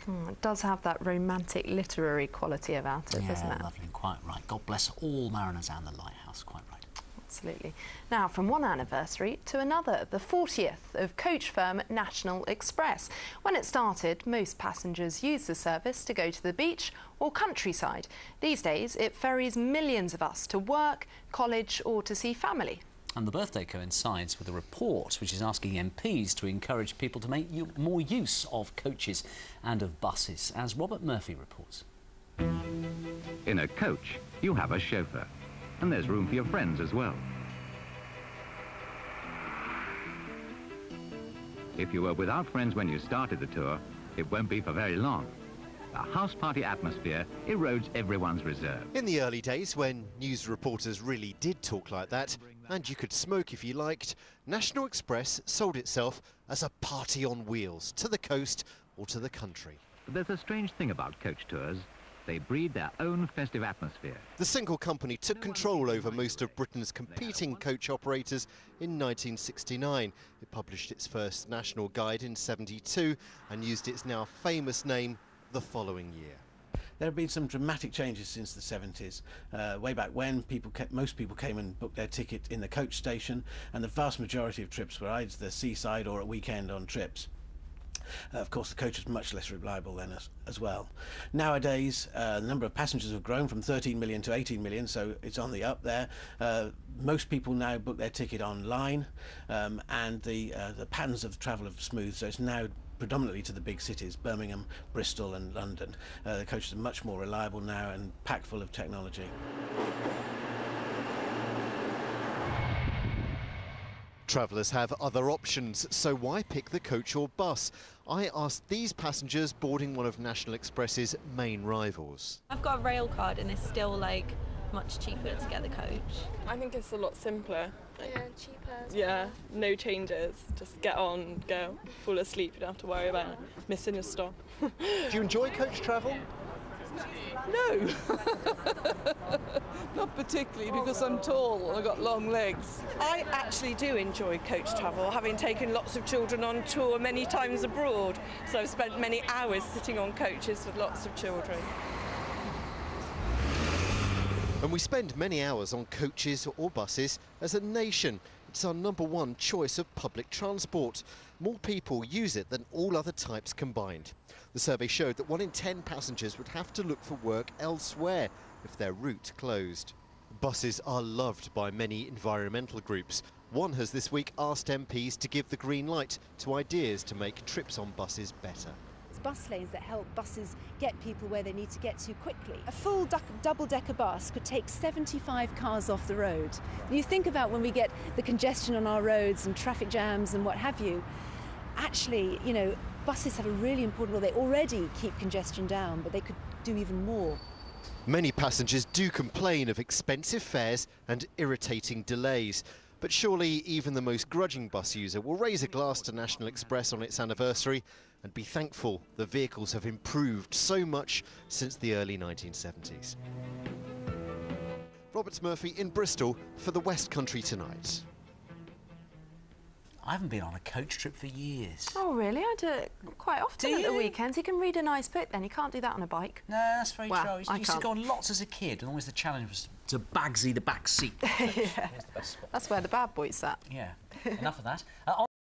It does have that romantic literary quality about it, doesn't it? Lovely, quite right. God bless all mariners and the lighthouse, quite right. Absolutely. Now, from one anniversary to another, the 40th of coach firm National Express. When it started, most passengers used the service to go to the beach or countryside. These days, it ferries millions of us to work, college or to see family. And the birthday coincides with a report which is asking MPs to encourage people to make more use of coaches and of buses, as Robert Murphy reports. In a coach, you have a chauffeur. And there's room for your friends as well. If you were without friends when you started the tour, it won't be for very long. The house party atmosphere erodes everyone's reserve. In the early days, when news reporters really did talk like that, and you could smoke if you liked, National Express sold itself as a party on wheels, to the coast or to the country. But there's a strange thing about coach tours. They breed their own festive atmosphere. The single company took control over most of Britain's competing coach operators in 1969. It published its first national guide in '72 and used its now famous name the following year. There have been some dramatic changes since the 70s. Way back when, most people came and booked their ticket in the coach station, and the vast majority of trips were either the seaside or at weekend on trips. Of course, the coach was much less reliable then as well. Nowadays, the number of passengers have grown from 13 million to 18 million, so it's on the up there. Most people now book their ticket online, and the patterns of travel are smooth, so it's now predominantly to the big cities, Birmingham, Bristol and London. The coaches are much more reliable now and packed full of technology. Travellers have other options, so why pick the coach or bus? I asked these passengers boarding one of National Express's main rivals. I've got a rail card and it's still like much cheaper to get the coach. I think it's a lot simpler. Yeah, cheaper. Yeah, no changes. Just get on, go, fall asleep. You don't have to worry about missing your stop. Do you enjoy coach travel? No, not particularly, because I'm tall and I've got long legs. I actually do enjoy coach travel, having taken lots of children on tour many times abroad. So I've spent many hours sitting on coaches with lots of children. And we spend many hours on coaches or buses as a nation. It's our #1 choice of public transport. More people use it than all other types combined. The survey showed that 1 in 10 passengers would have to look for work elsewhere if their route closed. Buses are loved by many environmental groups. One has this week asked MPs to give the green light to ideas to make trips on buses better. Bus lanes that help buses get people where they need to get to quickly. A full double-decker bus could take 75 cars off the road. And you think about when we get the congestion on our roads and traffic jams and what have you, actually, you know, buses have a really important role. They already keep congestion down, but they could do even more. Many passengers do complain of expensive fares and irritating delays. But surely even the most grudging bus user will raise a glass to National Express on its anniversary and be thankful the vehicles have improved so much since the early 1970s. Robert Murphy in Bristol for the West Country Tonight. I haven't been on a coach trip for years. Oh, really? I do it quite often at the weekends. You can read a nice book then. You can't do that on a bike. No, that's very true. I used to go on lots as a kid, and always the challenge was to Bagsy the back seat. Yeah. That's where the bad boys sat. Yeah. Enough of that.